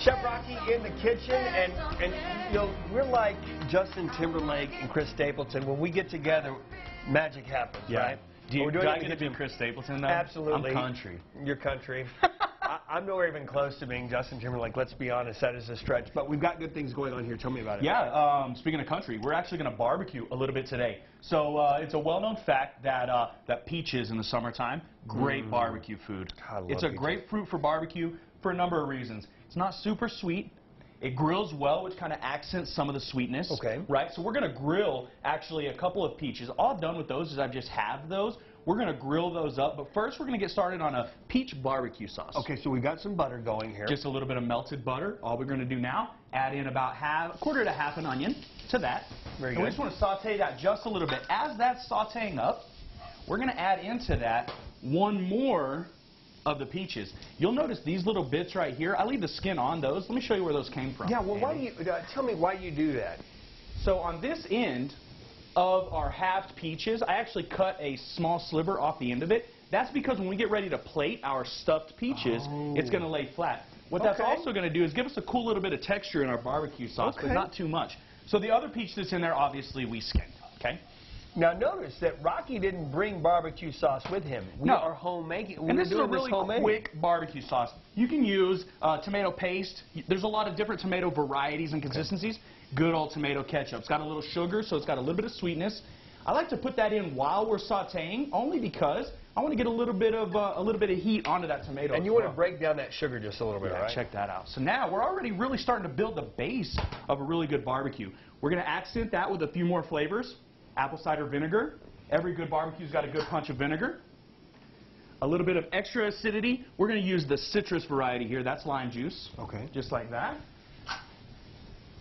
Chef Rocky in the kitchen, and you know, we're like Justin Timberlake and Chris Stapleton. When we get together, magic happens, right? Do I get to be Chris Stapleton, though? Absolutely. I'm country. You're country. I'm nowhere even close to being Justin Timberlake. Let's be honest, that is a stretch. But we've got good things going on here. Tell me about it. Yeah, speaking of country, we're actually going to barbecue a little bit today. So it's a well-known fact that that peaches in the summertime, great barbecue food. It's a great fruit for barbecue for a number of reasons. It's not super sweet. It grills well, which kind of accents some of the sweetness. Okay. Right? So we're going to grill, actually, a couple of peaches. All I've done with those is I've just halved those. We're going to grill those up, but first we're going to get started on a peach barbecue sauce. Okay, so we've got some butter going here. Just a little bit of melted butter. All we're going to do now, add in about a quarter to half an onion to that. Very good. And we just want to saute that just a little bit. As that's sauteing up, we're going to add into that one more of the peaches. You'll notice these little bits right here. I leave the skin on those. Let me show you where those came from. Yeah, well, why do you, tell me why you do that. So on this end of our halved peaches, I actually cut a small sliver off the end of it. That's because when we get ready to plate our stuffed peaches, it's going to lay flat. What that's also going to do is give us a cool little bit of texture in our barbecue sauce, but not too much. So the other peach that's in there, obviously, we skinned. Okay. Now notice that Rocky didn't bring barbecue sauce with him. We are homemaking. And this is a really quick barbecue sauce. You can use tomato paste. There's a lot of different tomato varieties and consistencies. Good old tomato ketchup. It's got a little sugar, so it's got a little bit of sweetness. I like to put that in while we're sautéing, only because I want to get a little bit of heat onto that tomato. And you want to break down that sugar just a little bit, right? Check that out. So now we're already really starting to build the base of a really good barbecue. We're going to accent that with a few more flavors. Apple cider vinegar. Every good barbecue's got a good punch of vinegar. A little bit of extra acidity. We're going to use the citrus variety here. That's lime juice. Okay. Just like that.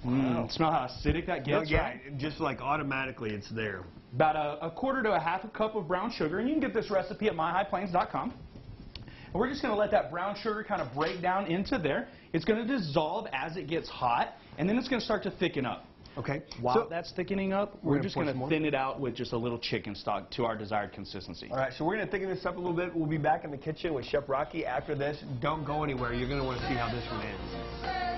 Smell how acidic that gets? Right? Just like automatically it's there. About a quarter to a half a cup of brown sugar. And you can get this recipe at myhighplains.com. And we're just going to let that brown sugar kind of break down into there. It's going to dissolve as it gets hot. And then it's going to start to thicken up. Okay. While that's thickening up, we're just going to thin it out with just a little chicken stock to our desired consistency. All right, so we're going to thicken this up a little bit. We'll be back in the kitchen with Chef Rocky after this. Don't go anywhere. You're going to want to see how this one ends.